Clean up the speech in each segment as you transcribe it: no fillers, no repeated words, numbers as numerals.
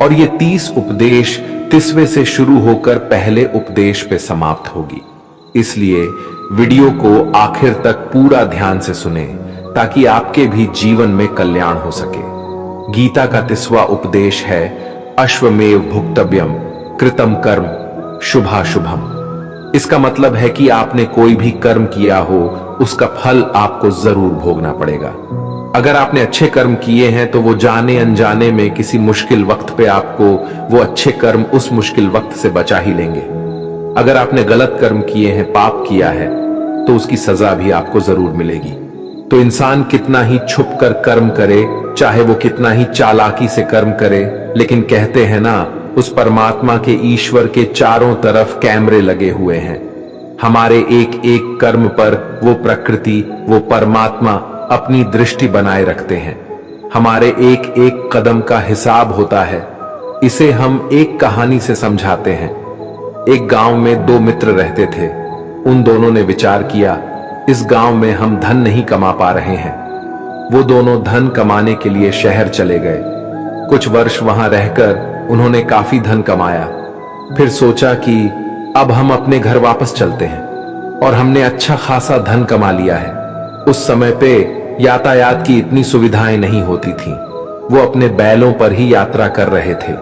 और ये 30 उपदेश 30वें से शुरू होकर पहले उपदेश पे समाप्त होगी। इसलिए वीडियो को आखिर तक पूरा ध्यान से सुने ताकि आपके भी जीवन में कल्याण हो सके। गीता का 30वां उपदेश है अश्वमेव भुक्तव्यम कृतम कर्म शुभाशुभम। इसका मतलब है कि आपने कोई भी कर्म किया हो उसका फल आपको जरूर भोगना पड़ेगा। अगर आपने अच्छे कर्म किए हैं तो वो जाने अनजाने में किसी मुश्किल वक्त पे आपको वो अच्छे कर्म उस मुश्किल वक्त से बचा ही लेंगे। अगर आपने गलत कर्म किए हैं, पाप किया है, तो उसकी सजा भी आपको जरूर मिलेगी। तो इंसान कितना ही छुप कर कर्म करे, चाहे वो कितना ही चालाकी से कर्म करे, लेकिन कहते हैं ना, उस परमात्मा के ईश्वर के चारों तरफ कैमरे लगे हुए हैं। हमारे एक एक कर्म पर वो प्रकृति, वो परमात्मा अपनी दृष्टि बनाए रखते हैं। हमारे एक एक कदम का हिसाब होता है। इसे हम एक कहानी से समझाते हैं। एक गांव में 2 मित्र रहते थे। उन दोनों ने विचार किया, इस गांव में हम धन नहीं कमा पा रहे हैं। वो दोनों धन कमाने के लिए शहर चले गए। कुछ वर्ष वहां रहकर उन्होंने काफी धन कमाया। फिर सोचा कि अब हम अपने घर वापस चलते हैं, और हमने अच्छा खासा धन कमा लिया है। उस समय पे यातायात की इतनी सुविधाएं नहीं होती थीं। वो अपने बैलों पर ही यात्रा कर रहे थे।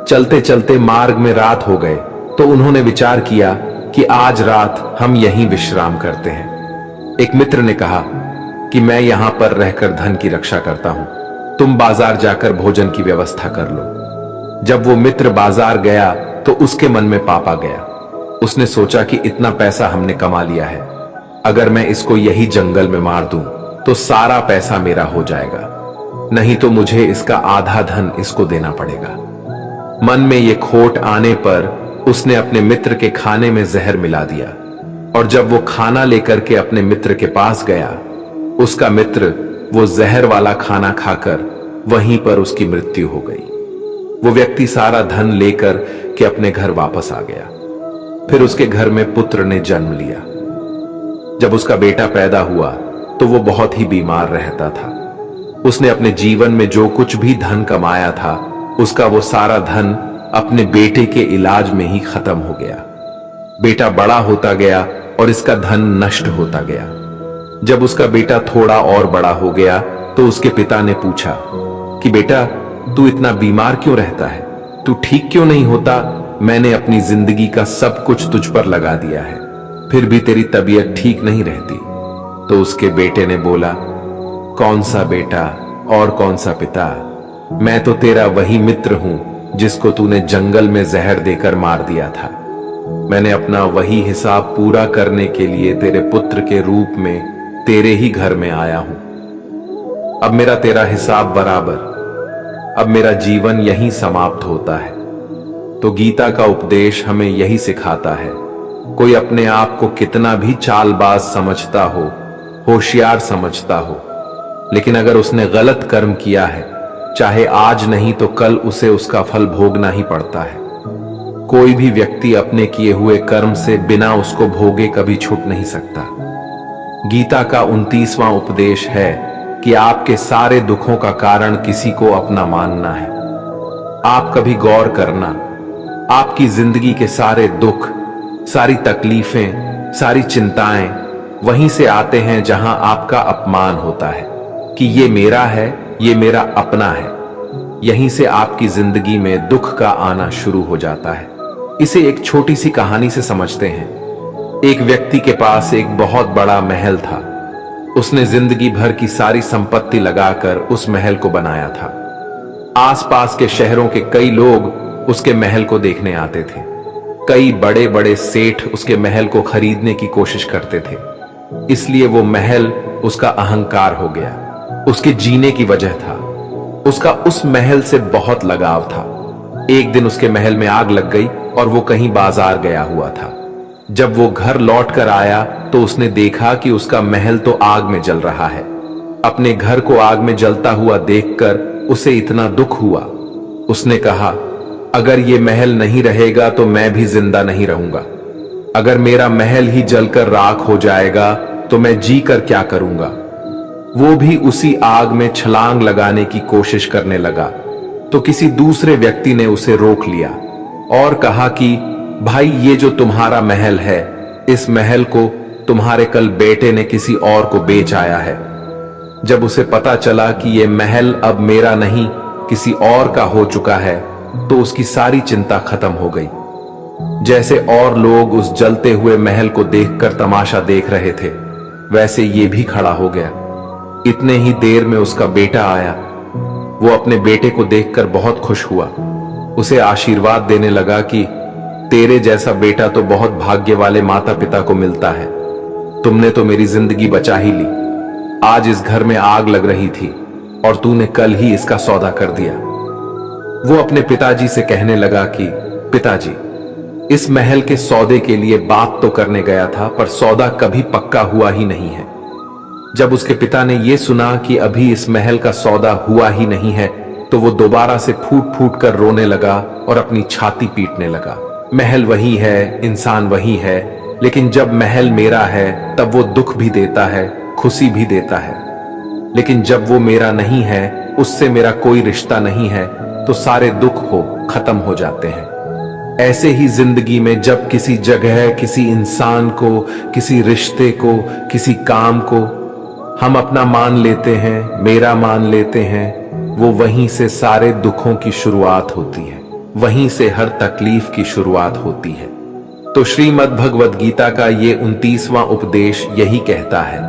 चलते चलते मार्ग में रात हो गए तो उन्होंने विचार किया कि आज रात हम यहीं विश्राम करते हैं। एक मित्र ने कहा कि मैं यहां पर रहकर धन की रक्षा करता हूं, तुम बाजार जाकर भोजन की व्यवस्था कर लो। जब वो मित्र बाजार गया तो उसके मन में पाप आ गया। उसने सोचा कि इतना पैसा हमने कमा लिया है, अगर मैं इसको यही जंगल में मार दूं तो सारा पैसा मेरा हो जाएगा, नहीं तो मुझे इसका आधा धन इसको देना पड़ेगा। मन में ये खोट आने पर उसने अपने मित्र के खाने में जहर मिला दिया, और जब वो खाना लेकर के अपने मित्र के पास गया, उसका मित्र वो जहर वाला खाना खाकर वहीं पर उसकी मृत्यु हो गई। वो व्यक्ति सारा धन लेकर के अपने घर वापस आ गया। फिर उसके घर में पुत्र ने जन्म लिया। जब उसका बेटा पैदा हुआ तो वो बहुत ही बीमार रहता था। उसने अपने जीवन में जो कुछ भी धन कमाया था, उसका वो सारा धन अपने बेटे के इलाज में ही खत्म हो गया। बेटा बड़ा होता गया और इसका धन नष्ट होता गया। जब उसका बेटा थोड़ा और बड़ा हो गया तो उसके पिता ने पूछा कि बेटा, तू इतना बीमार क्यों रहता है? तू ठीक क्यों नहीं होता? मैंने अपनी जिंदगी का सब कुछ तुझ पर लगा दिया है, फिर भी तेरी तबीयत ठीक नहीं रहती। तो उसके बेटे ने बोला, कौन सा बेटा और कौन सा पिता? मैं तो तेरा वही मित्र हूं जिसको तूने जंगल में जहर देकर मार दिया था। मैंने अपना वही हिसाब पूरा करने के लिए तेरे पुत्र के रूप में तेरे ही घर में आया हूं। अब मेरा तेरा हिसाब बराबर। अब मेरा जीवन यहीं समाप्त होता है। तो गीता का उपदेश हमें यही सिखाता है, कोई अपने आप को कितना भी चालबाज समझता हो, होशियार समझता हो, लेकिन अगर उसने गलत कर्म किया है, चाहे आज नहीं तो कल उसे उसका फल भोगना ही पड़ता है। कोई भी व्यक्ति अपने किए हुए कर्म से बिना उसको भोगे कभी छूट नहीं सकता। गीता का 29वां उपदेश है कि आपके सारे दुखों का कारण किसी को अपना मानना है। आप कभी गौर करना, आपकी जिंदगी के सारे दुख, सारी तकलीफें, सारी चिंताएं वहीं से आते हैं जहां आपका अपमान होता है कि ये मेरा है, ये मेरा अपना है। यहीं से आपकी जिंदगी में दुख का आना शुरू हो जाता है। इसे एक छोटी सी कहानी से समझते हैं। एक व्यक्ति के पास एक बहुत बड़ा महल था। उसने जिंदगी भर की सारी संपत्ति लगाकर उस महल को बनाया था। आसपास के शहरों के कई लोग उसके महल को देखने आते थे। कई बड़े बड़े सेठ उसके महल को खरीदने की कोशिश करते थे। इसलिए वो महल उसका अहंकार हो गया, उसके जीने की वजह था। उसका उस महल से बहुत लगाव था। एक दिन उसके महल में आग लग गई और वो कहीं बाजार गया हुआ था। जब वो घर लौट कर आया तो उसने देखा कि उसका महल तो आग में जल रहा है। अपने घर को आग में जलता हुआ देखकर उसे इतना दुख हुआ। उसने कहा, अगर ये महल नहीं रहेगा तो मैं भी जिंदा नहीं रहूंगा। अगर मेरा महल ही जलकर राख हो जाएगा तो मैं जी कर क्या करूंगा। वो भी उसी आग में छलांग लगाने की कोशिश करने लगा। तो किसी दूसरे व्यक्ति ने उसे रोक लिया और कहा कि भाई, ये जो तुम्हारा महल है, इस महल को तुम्हारे कल बेटे ने किसी और को बेच आया है। जब उसे पता चला कि ये महल अब मेरा नहीं किसी और का हो चुका है, तो उसकी सारी चिंता खत्म हो गई। जैसे और लोग उस जलते हुए महल को देखकर तमाशा देख रहे थे, वैसे ये भी खड़ा हो गया। इतने ही देर में उसका बेटा आया। वो अपने बेटे को देखकर बहुत खुश हुआ। उसे आशीर्वाद देने लगा कि तेरे जैसा बेटा तो बहुत भाग्य वाले माता पिता को मिलता है। तुमने तो मेरी जिंदगी बचा ही ली। आज इस घर में आग लग रही थी और तूने कल ही इसका सौदा कर दिया। वो अपने पिताजी से कहने लगा कि पिताजी, इस महल के सौदे के लिए बात तो करने गया था, पर सौदा कभी पक्का हुआ ही नहीं है। जब उसके पिता ने यह सुना कि अभी इस महल का सौदा हुआ ही नहीं है, तो वो दोबारा से फूट फूट कर रोने लगा और अपनी छाती पीटने लगा। महल वही है, इंसान वही है, लेकिन जब महल मेरा है तब वो दुख भी देता है, खुशी भी देता है। लेकिन जब वो मेरा नहीं है, उससे मेरा कोई रिश्ता नहीं है, तो सारे दुख खत्म हो जाते हैं। ऐसे ही जिंदगी में जब किसी जगह, किसी इंसान को, किसी रिश्ते को, किसी काम को हम अपना मान लेते हैं, मेरा मान लेते हैं, वो वहीं से सारे दुखों की शुरुआत होती है, वहीं से हर तकलीफ की शुरुआत होती है। तो श्रीमद् भगवद गीता का ये 29वां उपदेश यही कहता है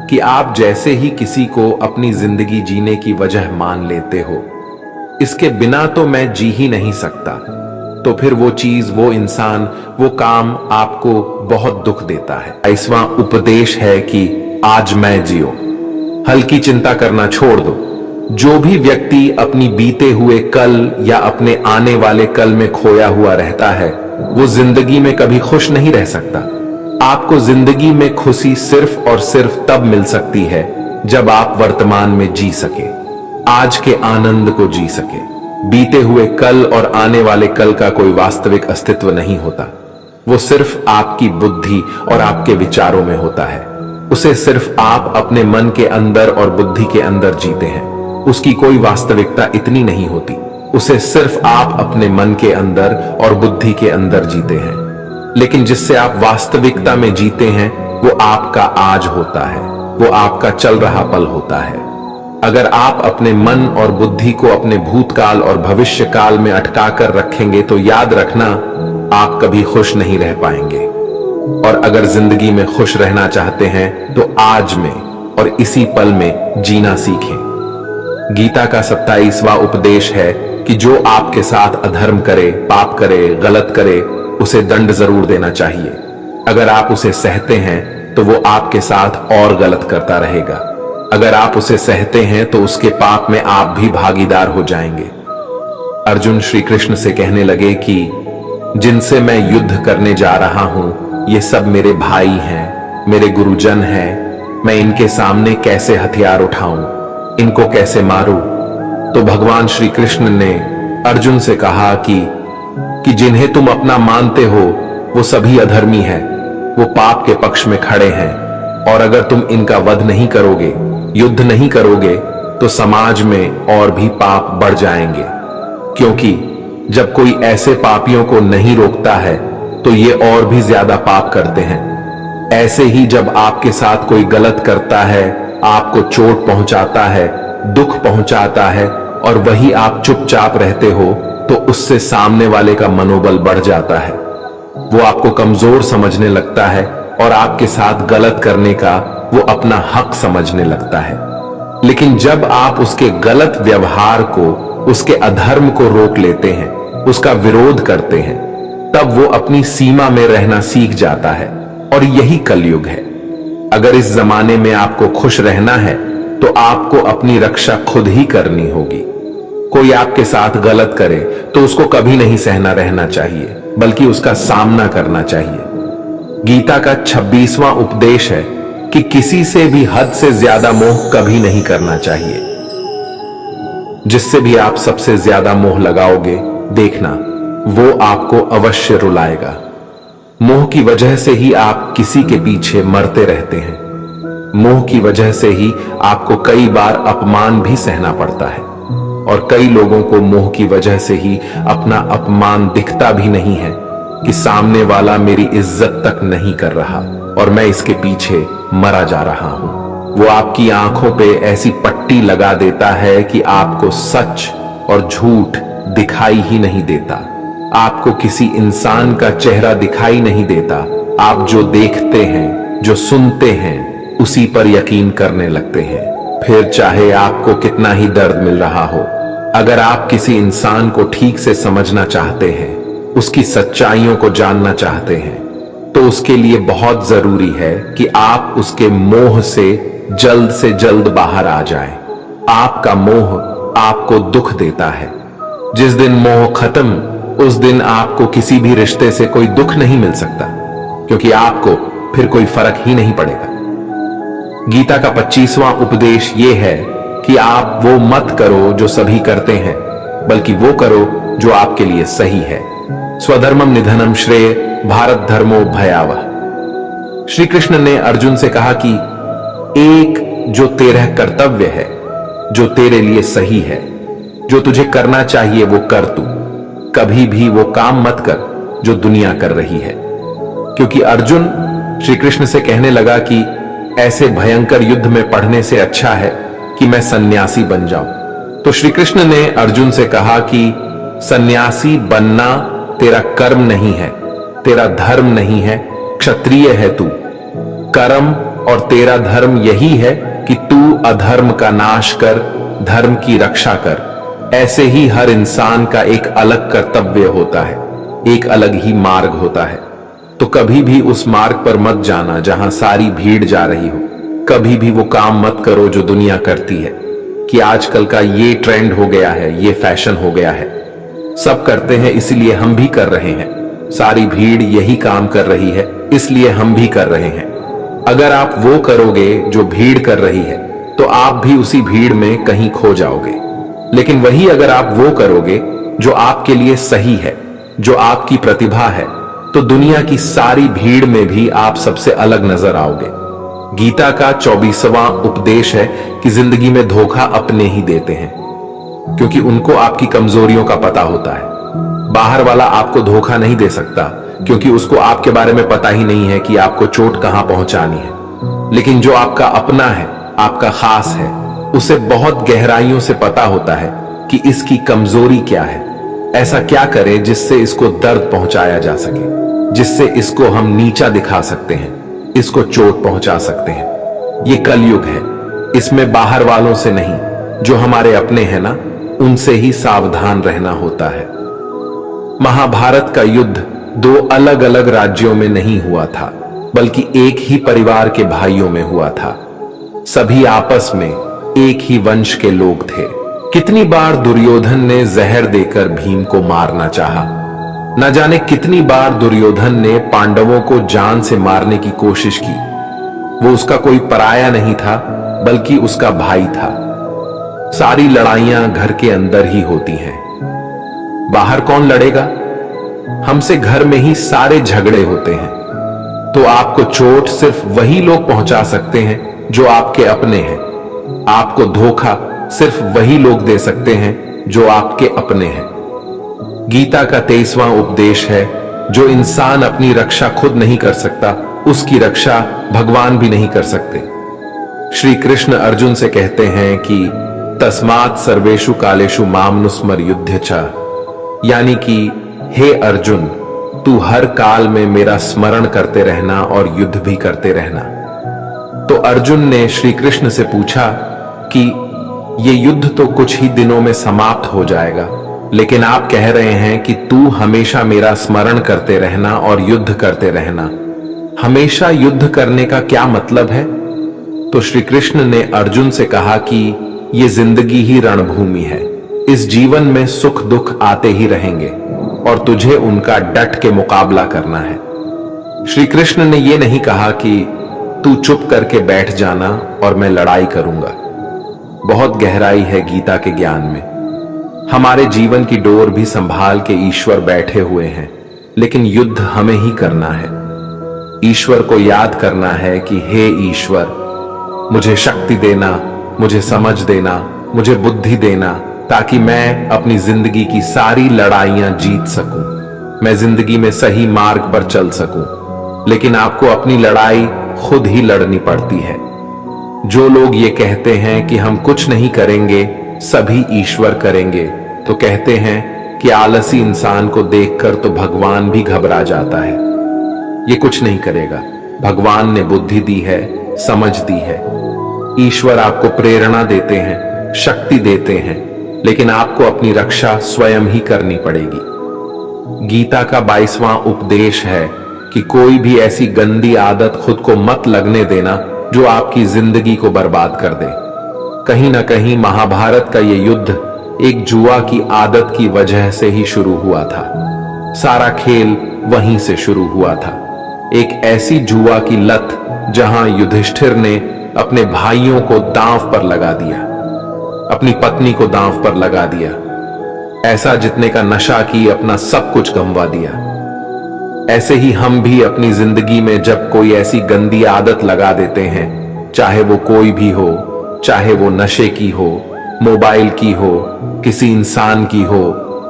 कि आप जैसे ही किसी को अपनी जिंदगी जीने की वजह मान लेते हो, इसके बिना तो मैं जी ही नहीं सकता, तो फिर वो चीज, वो इंसान, वो काम आपको बहुत दुख देता है। 22वां उपदेश है कि आज मैं जियो। हल्की चिंता करना छोड़ दो। जो भी व्यक्ति अपनी बीते हुए कल या अपने आने वाले कल में खोया हुआ रहता है, वो जिंदगी में कभी खुश नहीं रह सकता। आपको जिंदगी में खुशी सिर्फ और सिर्फ तब मिल सकती है जब आप वर्तमान में जी सके, आज के आनंद को जी सके। बीते हुए कल और आने वाले कल का कोई वास्तविक अस्तित्व नहीं होता। वो सिर्फ आपकी बुद्धि और आपके विचारों में होता है। उसे सिर्फ आप अपने मन के अंदर और बुद्धि के अंदर जीते हैं। उसकी कोई वास्तविकता इतनी नहीं होती। उसे सिर्फ आप अपने मन के अंदर और बुद्धि के अंदर जीते हैं। लेकिन जिससे आप वास्तविकता में जीते हैं, वो आपका आज होता है, वो आपका चल रहा पल होता है। अगर आप अपने मन और बुद्धि को अपने भूतकाल और भविष्य काल में अटका कर रखेंगे, तो याद रखना, आप कभी खुश नहीं रह पाएंगे। और अगर जिंदगी में खुश रहना चाहते हैं, तो आज में और इसी पल में जीना सीखें। गीता का 27वां उपदेश है कि जो आपके साथ अधर्म करे, पाप करे, गलत करे, उसे दंड जरूर देना चाहिए। अगर आप उसे सहते हैं, तो वो आपके साथ और गलत करता रहेगा। अगर आप उसे सहते हैं, तो उसके पाप में आप भी भागीदार हो जाएंगे। अर्जुन श्री कृष्ण से कहने लगे कि जिनसे मैं युद्ध करने जा रहा हूं, ये सब मेरे भाई हैं, मेरे गुरुजन हैं। मैं इनके सामने कैसे हथियार उठाऊं, इनको कैसे मारूं? तो भगवान श्री कृष्ण ने अर्जुन से कहा कि जिन्हें तुम अपना मानते हो, वो सभी अधर्मी हैं, वो पाप के पक्ष में खड़े हैं। और अगर तुम इनका वध नहीं करोगे, युद्ध नहीं करोगे, तो समाज में और भी पाप बढ़ जाएंगे। क्योंकि जब कोई ऐसे पापियों को नहीं रोकता है, तो ये और भी ज्यादा पाप करते हैं। ऐसे ही जब आपके साथ कोई गलत करता है, आपको चोट पहुंचाता है, दुख पहुंचाता है, और वही आप चुपचाप रहते हो, तो उससे सामने वाले का मनोबल बढ़ जाता है। वो आपको कमजोर समझने लगता है और आपके साथ गलत करने का वो अपना हक समझने लगता है। लेकिन जब आप उसके गलत व्यवहार को, उसके अधर्म को रोक लेते हैं, उसका विरोध करते हैं, तब वो अपनी सीमा में रहना सीख जाता है। और यही कलयुग है। अगर इस जमाने में आपको खुश रहना है, तो आपको अपनी रक्षा खुद ही करनी होगी। कोई आपके साथ गलत करे, तो उसको कभी नहीं सहना रहना चाहिए, बल्कि उसका सामना करना चाहिए। गीता का 26वां उपदेश है कि किसी से भी हद से ज्यादा मोह कभी नहीं करना चाहिए। जिससे भी आप सबसे ज्यादा मोह लगाओगे, देखना वो आपको अवश्य रुलाएगा। मोह की वजह से ही आप किसी के पीछे मरते रहते हैं। मोह की वजह से ही आपको कई बार अपमान भी सहना पड़ता है। और कई लोगों को मोह की वजह से ही अपना अपमान दिखता भी नहीं है कि सामने वाला मेरी इज्जत तक नहीं कर रहा और मैं इसके पीछे मरा जा रहा हूं। वो आपकी आंखों पे ऐसी पट्टी लगा देता है कि आपको सच और झूठ दिखाई ही नहीं देता। आपको किसी इंसान का चेहरा दिखाई नहीं देता। आप जो देखते हैं, जो सुनते हैं, उसी पर यकीन करने लगते हैं। फिर चाहे आपको कितना ही दर्द मिल रहा हो, अगर आप किसी इंसान को ठीक से समझना चाहते हैं, उसकी सच्चाइयों को जानना चाहते हैं, तो उसके लिए बहुत जरूरी है कि आप उसके मोह से जल्द बाहर आ जाएं। आपका मोह आपको दुख देता है। जिस दिन मोह खत्म, उस दिन आपको किसी भी रिश्ते से कोई दुख नहीं मिल सकता, क्योंकि आपको फिर कोई फर्क ही नहीं पड़ेगा। गीता का 25वां उपदेश यह है कि आप वो मत करो जो सभी करते हैं, बल्कि वो करो जो आपके लिए सही है। स्वधर्मम निधनम श्रेय भारत धर्मो भयावह। श्री कृष्ण ने अर्जुन से कहा कि एक जो तेरा कर्तव्य है, जो तेरे लिए सही है, जो तुझे करना चाहिए वो कर तू। कभी भी वो काम मत कर जो दुनिया कर रही है। क्योंकि अर्जुन श्री कृष्ण से कहने लगा कि ऐसे भयंकर युद्ध में पढ़ने से अच्छा है कि मैं सन्यासी बन जाऊं। तो श्री कृष्ण ने अर्जुन से कहा कि सन्यासी बनना तेरा कर्म नहीं है, तेरा धर्म नहीं है, क्षत्रिय है तू। कर्म और तेरा धर्म यही है कि तू अधर्म का नाश कर, धर्म की रक्षा कर। ऐसे ही हर इंसान का एक अलग कर्तव्य होता है, एक अलग ही मार्ग होता है। तो कभी भी उस मार्ग पर मत जाना जहां सारी भीड़ जा रही हो। कभी भी वो काम मत करो जो दुनिया करती है, कि आजकल का ये ट्रेंड हो गया है, ये फैशन हो गया है, सब करते हैं इसलिए हम भी कर रहे हैं। सारी भीड़ यही काम कर रही है इसलिए हम भी कर रहे हैं। अगर आप वो करोगे जो भीड़ कर रही है, तो आप भी उसी भीड़ में कहीं खो जाओगे। लेकिन वही अगर आप वो करोगे जो आपके लिए सही है, जो आपकी प्रतिभा है, तो दुनिया की सारी भीड़ में भी आप सबसे अलग नजर आओगे। गीता का 24वां उपदेश है कि जिंदगी में धोखा अपने ही देते हैं, क्योंकि उनको आपकी कमजोरियों का पता होता है। बाहर वाला आपको धोखा नहीं दे सकता, क्योंकि उसको आपके बारे में पता ही नहीं है कि आपको चोट कहां पहुंचानी है। लेकिन जो आपका अपना है, आपका खास है, उसे बहुत गहराइयों से पता होता है कि इसकी कमजोरी क्या है। ऐसा क्या करे जिससे इसको दर्द पहुंचाया जा सके, जिससे इसको हम नीचा दिखा सकते हैं, इसको चोट पहुंचा सकते हैं। ये कलयुग है, इसमें बाहर वालों से नहीं, जो हमारे अपने हैं ना, उनसे ही सावधान रहना होता है। महाभारत का युद्ध दो अलग अलग राज्यों में नहीं हुआ था, बल्कि एक ही परिवार के भाइयों में हुआ था। सभी आपस में एक ही वंश के लोग थे। कितनी बार दुर्योधन ने जहर देकर भीम को मारना चाहा। न जाने कितनी बार दुर्योधन ने पांडवों को जान से मारने की कोशिश की। वो उसका कोई पराया नहीं था, बल्कि उसका भाई था। सारी लड़ाइयां घर के अंदर ही होती हैं, बाहर कौन लड़ेगा? हमसे घर में ही सारे झगड़े होते हैं। तो आपको चोट सिर्फ वही लोग पहुंचा सकते हैं जो आपके अपने हैं। आपको धोखा सिर्फ वही लोग दे सकते हैं जो आपके अपने हैं। गीता का 23वां उपदेश है, जो इंसान अपनी रक्षा खुद नहीं कर सकता, उसकी रक्षा भगवान भी नहीं कर सकते। श्री कृष्ण अर्जुन से कहते हैं कि तस्मात् सर्वेषु कालेषु माम नुस्मर युद्ध च, यानी कि हे अर्जुन, तू हर काल में मेरा स्मरण करते रहना और युद्ध भी करते रहना। तो अर्जुन ने श्री कृष्ण से पूछा कि ये युद्ध तो कुछ ही दिनों में समाप्त हो जाएगा, लेकिन आप कह रहे हैं कि तू हमेशा मेरा स्मरण करते रहना और युद्ध करते रहना। हमेशा युद्ध करने का क्या मतलब है? तो श्री कृष्ण ने अर्जुन से कहा कि ये जिंदगी ही रणभूमि है। इस जीवन में सुख दुख आते ही रहेंगे और तुझे उनका डट के मुकाबला करना है। श्री कृष्ण ने यह नहीं कहा कि तू चुप करके बैठ जाना और मैं लड़ाई करूंगा। बहुत गहराई है गीता के ज्ञान में। हमारे जीवन की डोर भी संभाल के ईश्वर बैठे हुए हैं, लेकिन युद्ध हमें ही करना है। ईश्वर को याद करना है कि हे ईश्वर, मुझे शक्ति देना, मुझे समझ देना, मुझे बुद्धि देना, ताकि मैं अपनी जिंदगी की सारी लड़ाइयां जीत सकूं, मैं जिंदगी में सही मार्ग पर चल सकूं। लेकिन आपको अपनी लड़ाई खुद ही लड़नी पड़ती है। जो लोग ये कहते हैं कि हम कुछ नहीं करेंगे, सभी ईश्वर करेंगे, तो कहते हैं कि आलसी इंसान को देखकर तो भगवान भी घबरा जाता है। ये कुछ नहीं करेगा। भगवान ने बुद्धि दी है, समझ दी है। ईश्वर आपको प्रेरणा देते हैं, शक्ति देते हैं, लेकिन आपको अपनी रक्षा स्वयं ही करनी पड़ेगी। गीता का 22वां उपदेश है कि कोई भी ऐसी गंदी आदत खुद को मत लगने देना जो आपकी जिंदगी को बर्बाद कर दे। कहीं ना कहीं महाभारत का यह युद्ध एक जुआ की आदत की वजह से ही शुरू हुआ था। सारा खेल वहीं से शुरू हुआ था। एक ऐसी जुआ की लत जहां युधिष्ठिर ने अपने भाइयों को दांव पर लगा दिया, अपनी पत्नी को दांव पर लगा दिया, ऐसा जितने का नशा की अपना सब कुछ गंवा दिया। ऐसे ही हम भी अपनी जिंदगी में जब कोई ऐसी गंदी आदत लगा देते हैं, चाहे वो कोई भी हो, चाहे वो नशे की हो, मोबाइल की हो, किसी इंसान की हो,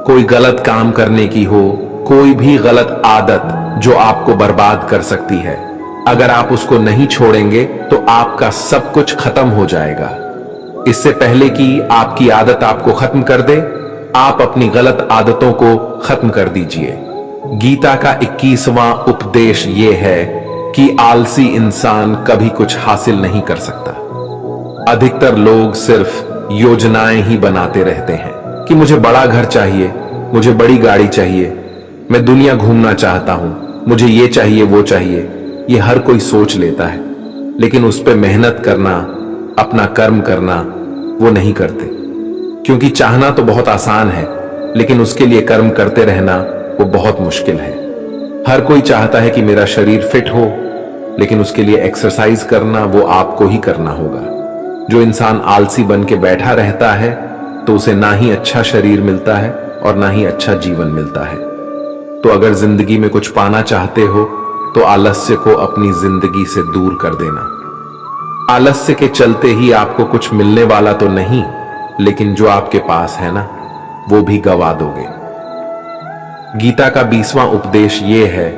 कोई गलत काम करने की हो, कोई भी गलत आदत जो आपको बर्बाद कर सकती है, अगर आप उसको नहीं छोड़ेंगे तो आपका सब कुछ खत्म हो जाएगा। इससे पहले कि आपकी आदत आपको खत्म कर दे, आप अपनी गलत आदतों को खत्म कर दीजिए। गीता का 21वां उपदेश यह है कि आलसी इंसान कभी कुछ हासिल नहीं कर सकता। अधिकतर लोग सिर्फ योजनाएं ही बनाते रहते हैं कि मुझे बड़ा घर चाहिए, मुझे बड़ी गाड़ी चाहिए, मैं दुनिया घूमना चाहता हूं, मुझे ये चाहिए वो चाहिए। ये हर कोई सोच लेता है, लेकिन उस पर मेहनत करना, अपना कर्म करना वो नहीं करते। क्योंकि चाहना तो बहुत आसान है, लेकिन उसके लिए कर्म करते रहना वो बहुत मुश्किल है। हर कोई चाहता है कि मेरा शरीर फिट हो, लेकिन उसके लिए एक्सरसाइज करना वो आपको ही करना होगा। जो इंसान आलसी बन के बैठा रहता है तो उसे ना ही अच्छा शरीर मिलता है और ना ही अच्छा जीवन मिलता है। तो अगर जिंदगी में कुछ पाना चाहते हो तो आलस्य को अपनी जिंदगी से दूर कर देना। आलस्य के चलते ही आपको कुछ मिलने वाला तो नहीं, लेकिन जो आपके पास है ना, वो भी गवा दोगे। गीता का 20वां उपदेश ये है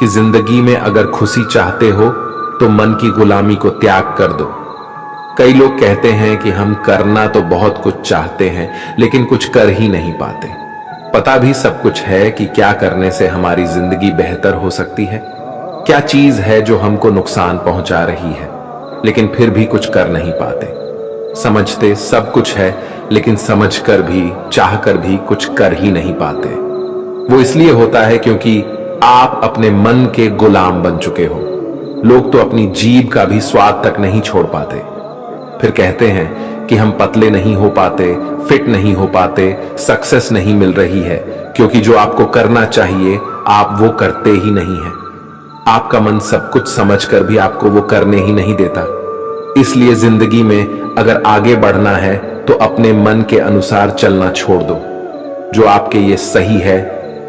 कि जिंदगी में अगर खुशी चाहते हो तो मन की गुलामी को त्याग कर दो। कई लोग कहते हैं कि हम करना तो बहुत कुछ चाहते हैं, लेकिन कुछ कर ही नहीं पाते। पता भी सब कुछ है कि क्या करने से हमारी जिंदगी बेहतर हो सकती है, क्या चीज है जो हमको नुकसान पहुंचा रही है, लेकिन फिर भी कुछ कर नहीं पाते। समझते सब कुछ है, लेकिन समझकर भी, चाहकर भी कुछ कर ही नहीं पाते। वो इसलिए होता है क्योंकि आप अपने मन के गुलाम बन चुके हो। लोग तो अपनी जीभ का भी स्वाद तक नहीं छोड़ पाते। फिर कहते हैं कि हम पतले नहीं हो पाते, फिट नहीं हो पाते, सक्सेस नहीं मिल रही है, क्योंकि जो आपको करना चाहिए आप वो करते ही नहीं हैं। आपका मन सब कुछ समझकर भी आपको वो करने ही नहीं देता। इसलिए जिंदगी में अगर आगे बढ़ना है तो अपने मन के अनुसार चलना छोड़ दो। जो आपके लिए सही है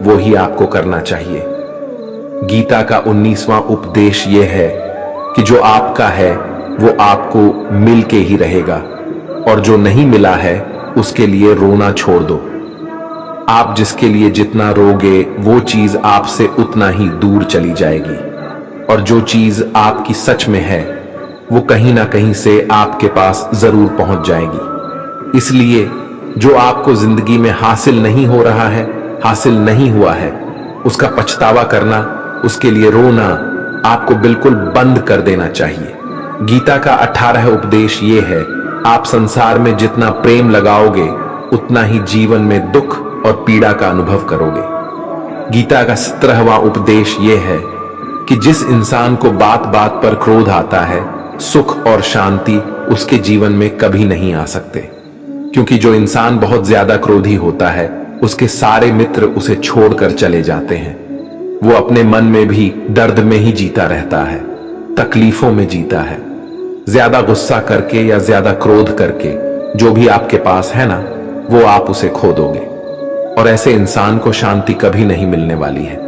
वो ही आपको करना चाहिए। गीता का 19वां उपदेश यह है कि जो आपका है वो आपको मिल के ही रहेगा, और जो नहीं मिला है उसके लिए रोना छोड़ दो। आप जिसके लिए जितना रोगे वो चीज आपसे उतना ही दूर चली जाएगी, और जो चीज आपकी सच में है वो कहीं ना कहीं से आपके पास जरूर पहुंच जाएगी। इसलिए जो आपको जिंदगी में हासिल नहीं हो रहा है, हासिल नहीं हुआ है, उसका पछतावा करना, उसके लिए रोना आपको बिल्कुल बंद कर देना चाहिए। गीता का 18 उपदेश ये है, आप संसार में जितना प्रेम लगाओगे उतना ही जीवन में दुख और पीड़ा का अनुभव करोगे। गीता का 17वां उपदेश ये है कि जिस इंसान को बात बात पर क्रोध आता है, सुख और शांति उसके जीवन में कभी नहीं आ सकते। क्योंकि जो इंसान बहुत ज्यादा क्रोधी होता है उसके सारे मित्र उसे छोड़कर चले जाते हैं। वो अपने मन में भी दर्द में ही जीता रहता है, तकलीफों में जीता है। ज्यादा गुस्सा करके या ज्यादा क्रोध करके जो भी आपके पास है ना, वो आप उसे खो दोगे, और ऐसे इंसान को शांति कभी नहीं मिलने वाली है।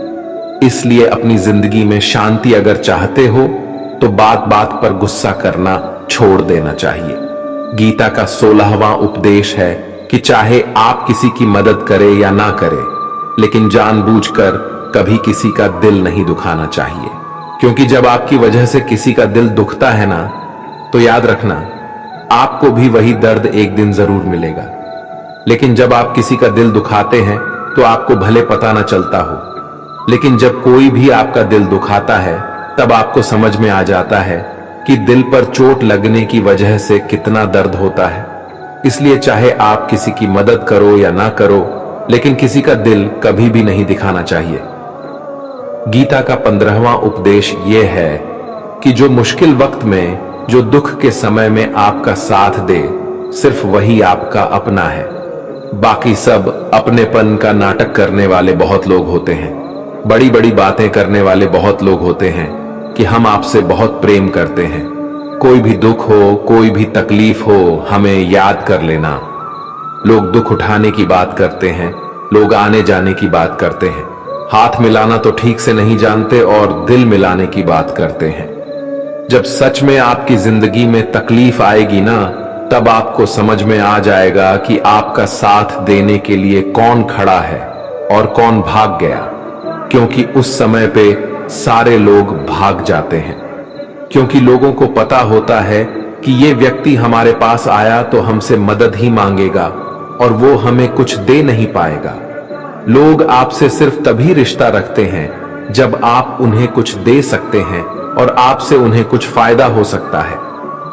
इसलिए अपनी जिंदगी में शांति अगर चाहते हो तो बात बात पर गुस्सा करना छोड़ देना चाहिए। गीता का 16वां उपदेश है कि चाहे आप किसी की मदद करें या ना करें, लेकिन जानबूझकर कभी किसी का दिल नहीं दुखाना चाहिए। क्योंकि जब आपकी वजह से किसी का दिल दुखता है ना, तो याद रखना आपको भी वही दर्द एक दिन जरूर मिलेगा। लेकिन जब आप किसी का दिल दुखाते हैं तो आपको भले पता ना चलता हो, लेकिन जब कोई भी आपका दिल दुखाता है तब आपको समझ में आ जाता है कि दिल पर चोट लगने की वजह से कितना दर्द होता है। इसलिए चाहे आप किसी की मदद करो या ना करो, लेकिन किसी का दिल कभी भी नहीं दिखाना चाहिए। गीता का 15वां उपदेश यह है कि जो मुश्किल वक्त में, जो दुख के समय में आपका साथ दे, सिर्फ वही आपका अपना है। बाकी सब अपनेपन का नाटक करने वाले बहुत लोग होते हैं, बड़ी बड़ी बातें करने वाले बहुत लोग होते हैं कि हम आपसे बहुत प्रेम करते हैं। कोई भी दुख हो, कोई भी तकलीफ हो, हमें याद कर लेना। लोग दुख उठाने की बात करते हैं, लोग आने जाने की बात करते हैं, हाथ मिलाना तो ठीक से नहीं जानते और दिल मिलाने की बात करते हैं। जब सच में आपकी जिंदगी में तकलीफ आएगी ना, तब आपको समझ में आ जाएगा कि आपका साथ देने के लिए कौन खड़ा है और कौन भाग गया। क्योंकि उस समय पे सारे लोग भाग जाते हैं, क्योंकि लोगों को पता होता है कि ये व्यक्ति हमारे पास आया तो हमसे मदद ही मांगेगा और वो हमें कुछ दे नहीं पाएगा। लोग आपसे सिर्फ तभी रिश्ता रखते हैं जब आप उन्हें कुछ दे सकते हैं और आपसे उन्हें कुछ फायदा हो सकता है।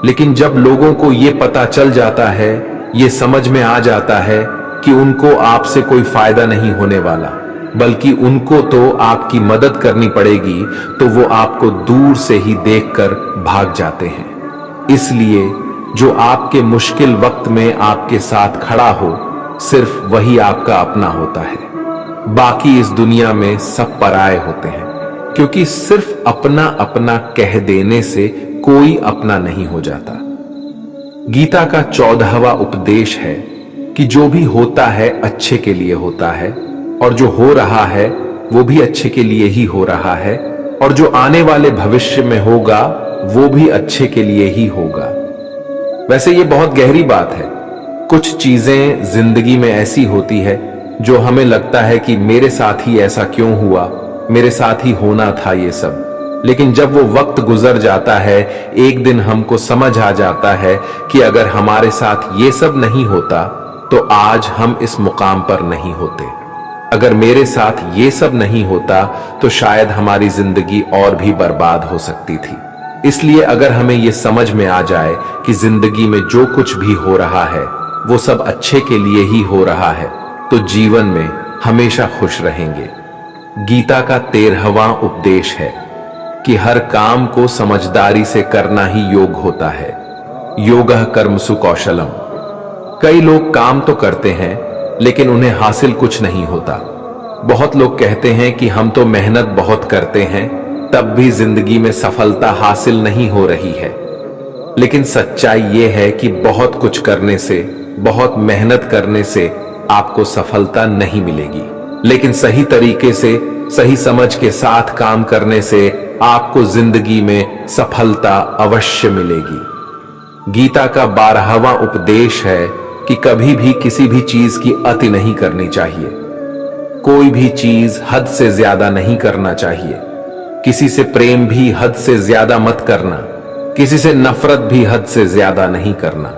लेकिन जब लोगों को ये पता चल जाता है, ये समझ में आ जाता है कि उनको आपसे कोई फायदा नहीं होने वाला, बल्कि उनको तो आपकी मदद करनी पड़ेगी, तो वो आपको दूर से ही देखकर भाग जाते हैं। इसलिए जो आपके मुश्किल वक्त में आपके साथ खड़ा हो, सिर्फ वही आपका अपना होता है। बाकी इस दुनिया में सब पराये होते हैं, क्योंकि सिर्फ अपना अपना कह देने से कोई अपना नहीं हो जाता। गीता का 14वां उपदेश है कि जो भी होता है अच्छे के लिए होता है, और जो हो रहा है वो भी अच्छे के लिए ही हो रहा है, और जो आने वाले भविष्य में होगा वो भी अच्छे के लिए ही होगा। वैसे ये बहुत गहरी बात है। कुछ चीजें जिंदगी में ऐसी होती है जो हमें लगता है कि मेरे साथ ही ऐसा क्यों हुआ, मेरे साथ ही होना था ये सब। लेकिन जब वो वक्त गुजर जाता है, एक दिन हमको समझ आ जाता है कि अगर हमारे साथ ये सब नहीं होता तो आज हम इस मुकाम पर नहीं होते। अगर मेरे साथ ये सब नहीं होता तो शायद हमारी जिंदगी और भी बर्बाद हो सकती थी। इसलिए अगर हमें ये समझ में आ जाए कि जिंदगी में जो कुछ भी हो रहा है वो सब अच्छे के लिए ही हो रहा है, तो जीवन में हमेशा खुश रहेंगे। गीता का 13वां उपदेश है कि हर काम को समझदारी से करना ही योग होता है। योगः कर्मसु कौशलम। कई लोग काम तो करते हैं लेकिन उन्हें हासिल कुछ नहीं होता। बहुत लोग कहते हैं कि हम तो मेहनत बहुत करते हैं, तब भी जिंदगी में सफलता हासिल नहीं हो रही है। लेकिन सच्चाई यह है कि बहुत कुछ करने से, बहुत मेहनत करने से आपको सफलता नहीं मिलेगी, लेकिन सही तरीके से, सही समझ के साथ काम करने से आपको जिंदगी में सफलता अवश्य मिलेगी। गीता का 12वां उपदेश है कि कभी भी किसी भी चीज की अति नहीं करनी चाहिए। कोई भी चीज हद से ज्यादा नहीं करना चाहिए। किसी से प्रेम भी हद से ज्यादा मत करना, किसी से नफरत भी हद से ज्यादा नहीं करना।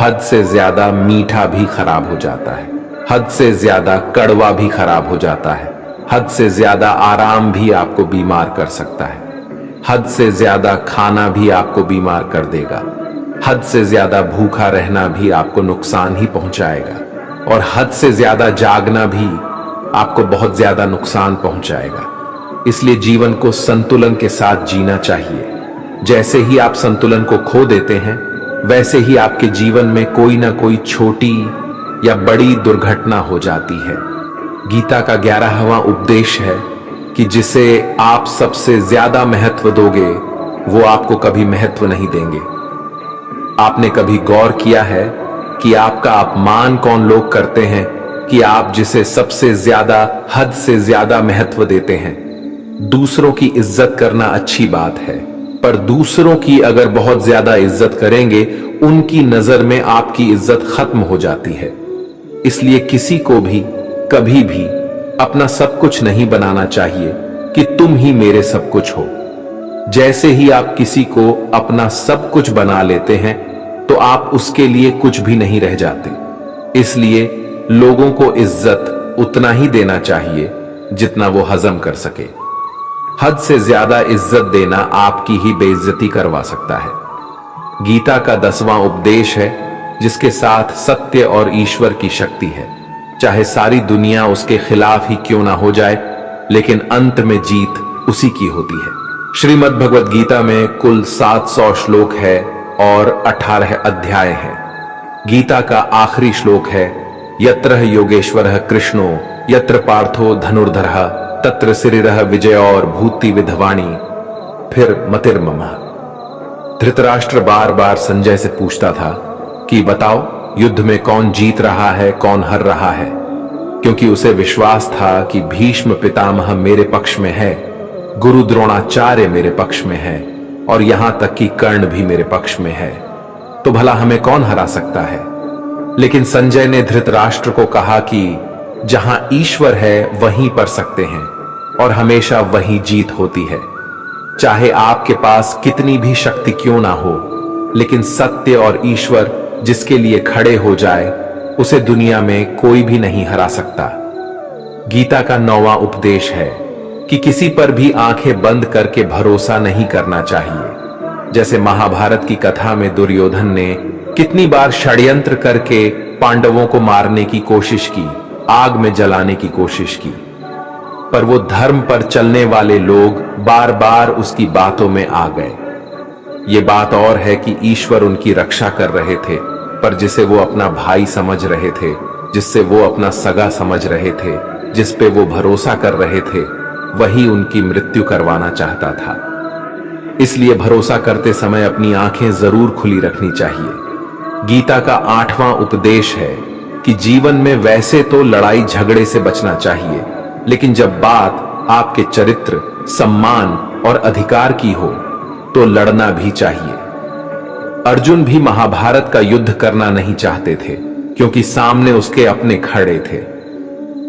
हद से ज्यादा मीठा भी खराब हो जाता है, हद से ज्यादा कड़वा भी खराब हो जाता है, हद से ज्यादा आराम भी आपको बीमार कर सकता है, हद से ज्यादा खाना भी आपको बीमार कर देगा, हद से ज्यादा भूखा रहना भी आपको नुकसान ही पहुंचाएगा, और हद से ज्यादा जागना भी आपको बहुत ज्यादा नुकसान पहुंचाएगा। इसलिए जीवन को संतुलन के साथ जीना चाहिए। जैसे ही आप संतुलन को खो देते हैं, वैसे ही आपके जीवन में कोई ना कोई छोटी या बड़ी दुर्घटना हो जाती है। गीता का 11वां उपदेश है कि जिसे आप सबसे ज्यादा महत्व दोगे वो आपको कभी महत्व नहीं देंगे। आपने कभी गौर किया है कि आपका अपमान कौन लोग करते हैं कि आप जिसे सबसे ज्यादा, हद से ज्यादा महत्व देते हैं। दूसरों की इज्जत करना अच्छी बात है, पर दूसरों की अगर बहुत ज्यादा इज्जत करेंगे, उनकी नजर में आपकी इज्जत खत्म हो जाती है। इसलिए किसी को भी कभी भी अपना सब कुछ नहीं बनाना चाहिए कि तुम ही मेरे सब कुछ हो। जैसे ही आप किसी को अपना सब कुछ बना लेते हैं तो आप उसके लिए कुछ भी नहीं रह जाते। इसलिए लोगों को इज्जत उतना ही देना चाहिए जितना वो हजम कर सके। हद से ज्यादा इज्जत देना आपकी ही बेइज्जती करवा सकता है। गीता का 10वां उपदेश है जिसके साथ सत्य और ईश्वर की शक्ति है। चाहे सारी दुनिया उसके खिलाफ ही क्यों ना हो जाए, लेकिन अंत में जीत उसी की होती है। श्रीमद् भगवद गीता में कुल 700 श्लोक है और 18 अध्याय हैं। गीता का आखिरी श्लोक है, यत्र योगेश्वरः कृष्णो यत्र पार्थो धनुर्धरः तत्र श्रीरः विजय और भूति विधवाणी फिर मतिर्ममः। धृतराष्ट्र बार बार संजय से पूछता था कि बताओ युद्ध में कौन जीत रहा है, कौन हार रहा है, क्योंकि उसे विश्वास था कि भीष्म पितामह मेरे पक्ष में है, गुरु द्रोणाचार्य मेरे पक्ष में है और यहां तक कि कर्ण भी मेरे पक्ष में है, तो भला हमें कौन हरा सकता है। लेकिन संजय ने धृतराष्ट्र को कहा कि जहां ईश्वर है वहीं पर सकते हैं और हमेशा वही जीत होती है। चाहे आपके पास कितनी भी शक्ति क्यों ना हो, लेकिन सत्य और ईश्वर जिसके लिए खड़े हो जाए उसे दुनिया में कोई भी नहीं हरा सकता। गीता का 9वां उपदेश है कि किसी पर भी आंखें बंद करके भरोसा नहीं करना चाहिए। जैसे महाभारत की कथा में दुर्योधन ने कितनी बार षड्यंत्र करके पांडवों को मारने की कोशिश की, आग में जलाने की कोशिश की, पर वो धर्म पर चलने वाले लोग बार बार उसकी बातों में आ गए। ये बात और है कि ईश्वर उनकी रक्षा कर रहे थे, पर जिसे वो अपना भाई समझ रहे थे, जिससे वो अपना सगा समझ रहे थे, जिस पे वो भरोसा कर रहे थे, वही उनकी मृत्यु करवाना चाहता था। इसलिए भरोसा करते समय अपनी आंखें जरूर खुली रखनी चाहिए। गीता का 8वां उपदेश है कि जीवन में वैसे तो लड़ाई झगड़े से बचना चाहिए, लेकिन जब बात आपके चरित्र, सम्मान और अधिकार की हो तो लड़ना भी चाहिए। अर्जुन भी महाभारत का युद्ध करना नहीं चाहते थे क्योंकि सामने उसके अपने खड़े थे,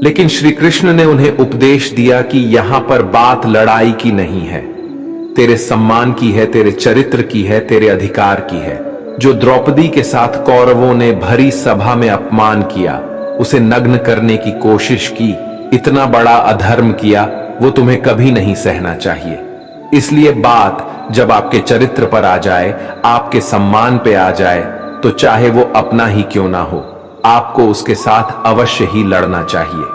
लेकिन श्री कृष्ण ने उन्हें उपदेश दिया कि यहां पर बात लड़ाई की नहीं है, तेरे सम्मान की है, तेरे चरित्र की है, तेरे अधिकार की है। जो द्रौपदी के साथ कौरवों ने भरी सभा में अपमान किया, उसे नग्न करने की कोशिश की, इतना बड़ा अधर्म किया, वो तुम्हें कभी नहीं सहना चाहिए। इसलिए बात जब आपके चरित्र पर आ जाए, आपके सम्मान पे आ जाए, तो चाहे वो अपना ही क्यों ना हो, आपको उसके साथ अवश्य ही लड़ना चाहिए।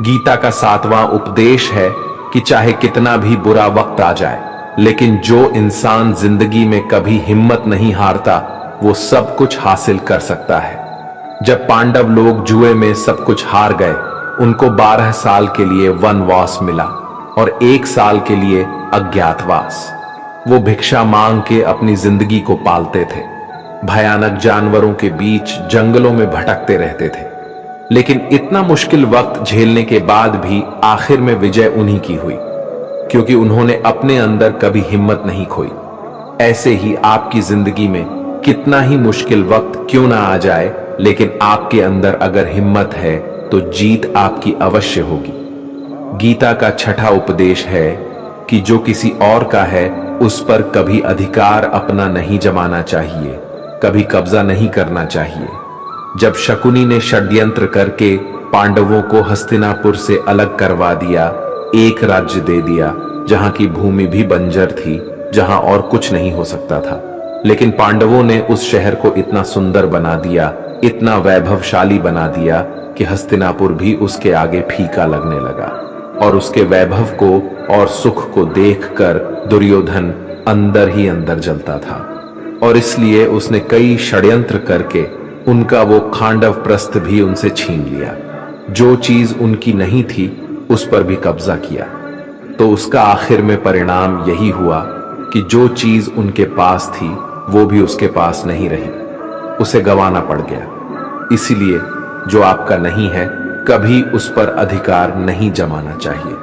गीता का 7वां उपदेश है कि चाहे कितना भी बुरा वक्त आ जाए, लेकिन जो इंसान जिंदगी में कभी हिम्मत नहीं हारता, वो सब कुछ हासिल कर सकता है। जब पांडव लोग जुए में सब कुछ हार गए, उनको 12 साल के लिए वनवास मिला और 1 साल के लिए अज्ञातवास। वो भिक्षा मांग के अपनी जिंदगी को पालते थे, भयानक जानवरों के बीच जंगलों में भटकते रहते थे, लेकिन इतना मुश्किल वक्त झेलने के बाद भी आखिर में विजय उन्हीं की हुई, क्योंकि उन्होंने अपने अंदर कभी हिम्मत नहीं खोई। ऐसे ही आपकी जिंदगी में कितना ही मुश्किल वक्त क्यों ना आ जाए, लेकिन आपके अंदर अगर हिम्मत है तो जीत आपकी अवश्य होगी। गीता का 6ठा उपदेश है कि जो किसी और का है उस पर कभी अधिकार अपना नहीं जमाना चाहिए, कभी कब्जा नहीं करना चाहिए। जब शकुनी ने षड्यंत्र करके पांडवों को हस्तिनापुर से अलग करवा दिया, एक राज्य दे दिया जहां की भूमि भी बंजर थी, जहां और कुछ नहीं हो सकता था, लेकिन पांडवों ने उस शहर को इतना सुंदर बना दिया, इतना वैभवशाली बना दिया कि हस्तिनापुर भी उसके आगे फीका लगने लगा। और उसके वैभव को और सुख को देखकर दुर्योधन अंदर ही अंदर जलता था, और इसलिए उसने कई षड्यंत्र करके उनका वो खांडव प्रस्थ भी उनसे छीन लिया। जो चीज उनकी नहीं थी उस पर भी कब्जा किया। तो उसका आखिर में परिणाम यही हुआ कि जो चीज उनके पास थी वो भी उसके पास नहीं रही, उसे गंवाना पड़ गया। इसीलिए जो आपका नहीं है कभी उस पर अधिकार नहीं जमाना चाहिए।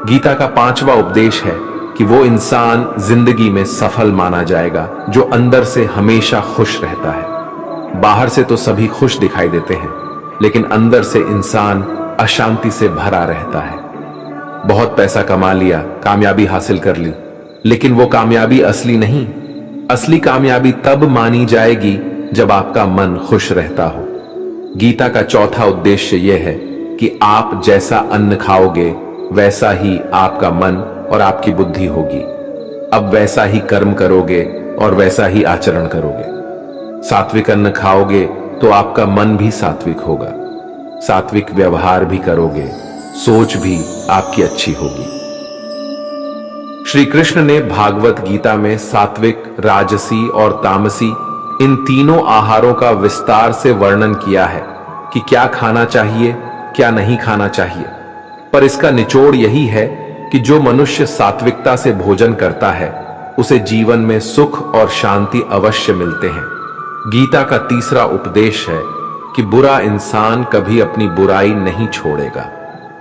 गीता का 5वां उपदेश है कि वो इंसान जिंदगी में सफल माना जाएगा जो अंदर से हमेशा खुश रहता है। बाहर से तो सभी खुश दिखाई देते हैं, लेकिन अंदर से इंसान अशांति से भरा रहता है। बहुत पैसा कमा लिया, कामयाबी हासिल कर ली, लेकिन वो कामयाबी असली नहीं। असली कामयाबी तब मानी जाएगी जब आपका मन खुश रहता हो। गीता का चौथा उद्देश्य यह है कि आप जैसा अन्न खाओगे वैसा ही आपका मन और आपकी बुद्धि होगी। अब वैसा ही कर्म करोगे और वैसा ही आचरण करोगे। सात्विक अन्न खाओगे तो आपका मन भी सात्विक होगा, सात्विक व्यवहार भी करोगे, सोच भी आपकी अच्छी होगी। श्री कृष्ण ने भागवत गीता में सात्विक, राजसी और तामसी इन तीनों आहारों का विस्तार से वर्णन किया है कि क्या खाना चाहिए, क्या नहीं खाना चाहिए। पर इसका निचोड़ यही है कि जो मनुष्य सात्विकता से भोजन करता है उसे जीवन में सुख और शांति अवश्य मिलते हैं। गीता का तीसरा उपदेश है कि बुरा इंसान कभी अपनी बुराई नहीं छोड़ेगा।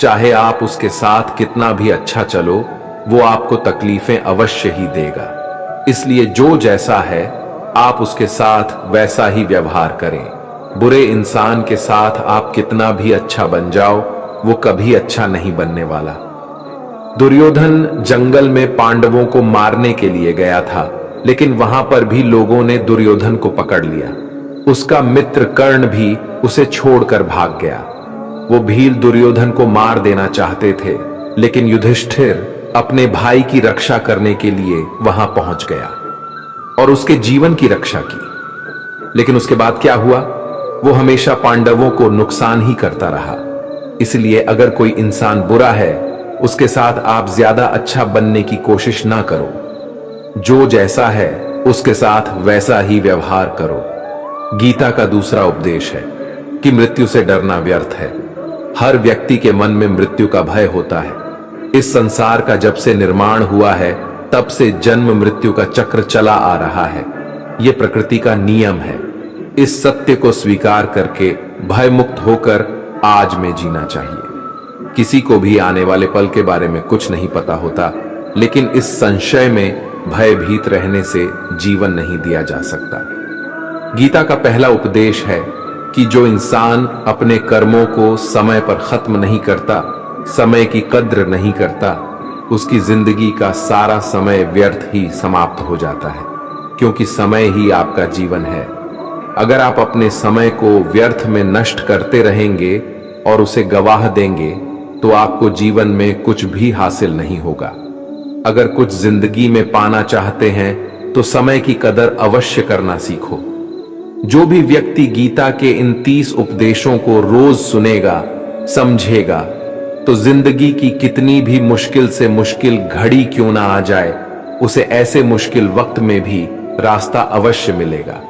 चाहे आप उसके साथ कितना भी अच्छा चलो, वो आपको तकलीफें अवश्य ही देगा। इसलिए जो जैसा है आप उसके साथ वैसा ही व्यवहार करें। बुरे इंसान के साथ आप कितना भी अच्छा बन जाओ, वो कभी अच्छा नहीं बनने वाला। दुर्योधन जंगल में पांडवों को मारने के लिए गया था, लेकिन वहां पर भी लोगों ने दुर्योधन को पकड़ लिया। उसका मित्र कर्ण भी उसे छोड़कर भाग गया। वो भील दुर्योधन को मार देना चाहते थे, लेकिन युधिष्ठिर अपने भाई की रक्षा करने के लिए वहां पहुंच गया और उसके जीवन की रक्षा की। लेकिन उसके बाद क्या हुआ? वो हमेशा पांडवों को नुकसान ही करता रहा। इसलिए अगर कोई इंसान बुरा है, उसके साथ आप ज्यादा अच्छा बनने की कोशिश ना करो। जो जैसा है उसके साथ वैसा ही व्यवहार करो। गीता का दूसरा उपदेश है कि मृत्यु से डरना व्यर्थ है। हर व्यक्ति के मन में मृत्यु का भय होता है। इस संसार का जब से निर्माण हुआ है तब से जन्म मृत्यु का चक्र चला आ रहा है। यह प्रकृति का नियम है। इस सत्य को स्वीकार करके भय मुक्त होकर आज में जीना चाहिए। किसी को भी आने वाले पल के बारे में कुछ नहीं पता होता, लेकिन इस संशय में भयभीत रहने से जीवन नहीं दिया जा सकता। गीता का पहला उपदेश है कि जो इंसान अपने कर्मों को समय पर खत्म नहीं करता, समय की कद्र नहीं करता, उसकी जिंदगी का सारा समय व्यर्थ ही समाप्त हो जाता है, क्योंकि समय ही आपका जीवन है। अगर आप अपने समय को व्यर्थ में नष्ट करते रहेंगे और उसे गवाह देंगे तो आपको जीवन में कुछ भी हासिल नहीं होगा। अगर कुछ जिंदगी में पाना चाहते हैं तो समय की कदर अवश्य करना सीखो। जो भी व्यक्ति गीता के इन 30 उपदेशों को रोज सुनेगा, समझेगा, तो जिंदगी की कितनी भी मुश्किल से मुश्किल घड़ी क्यों ना आ जाए, उसे ऐसे मुश्किल वक्त में भी रास्ता अवश्य मिलेगा।